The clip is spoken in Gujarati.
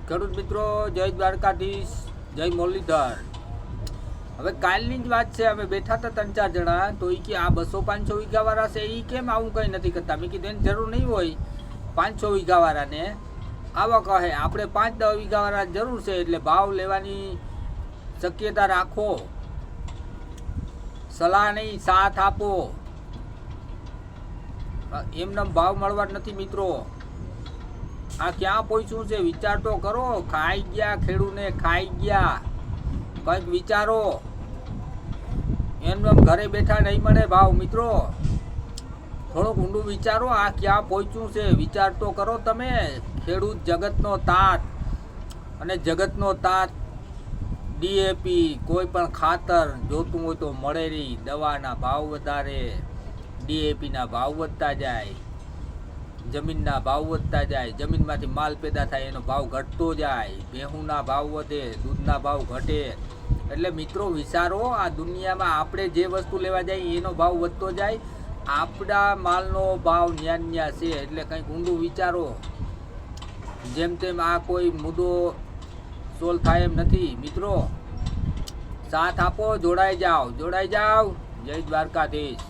ખેડૂત મિત્રો, જય દ્વારકાધીશ, જય મુરલીધર. હવે કાલની જ વાત છે. અમે બેઠા હતા 3-4 જણા, તો એ કે આ 200-500 વીઘાવાળા છે, એ કેમ આવું કંઈ નથી કરતા? મેં કીધું એની જરૂર નહીં હોય. 500 વીઘાવાળાને આવા કહે, આપણે 5-10 વીઘાવાળા જરૂર છે, એટલે ભાવ લેવાની શક્યતા રાખો, સલાહ નહીં, સાથ આપો. એમને ભાવ મળવા જ નથી મિત્રો. આ ક્યાં પહોંચ્યું છે? વિચાર તો કરો. ખાઈ ગયા ખેડૂને, ખાઈ ગયા. કંઈક વિચારો. એમને ઘરે બેઠા નહીં મળે ભાવ મિત્રો. થોડુંક ઊંડું વિચારો. આ ક્યાં પહોંચ્યું છે? વિચાર તો કરો તમે. ખેડૂત જગતનો તાત, અને જગતનો તાત ડીએપી કોઈ પણ ખાતર જોતું હોય તો મળે નહીં. દવાના ભાવ વધારે, ડીએપીના ભાવ વધતા જાય, જમીનના ભાવ વધતા જાય, જમીનમાંથી માલ પેદા થાય એનો ભાવ ઘટતો જાય, ભેહુંના ભાવ વધે, દૂધના ભાવ ઘટે. એટલે મિત્રો વિચારો, આ દુનિયામાં આપણે જે વસ્તુ લેવા જાય એનો ભાવ વધતો જાય, આપણા માલનો ભાવ ન્યા છે. એટલે કંઈક ઊંડું વિચારો. જેમ તેમ આ કોઈ મુદ્દો સોલ્વ થાય એમ નથી મિત્રો. સાથ આપો, જોડાઈ જાઓ. જય દ્વારકાધીશ.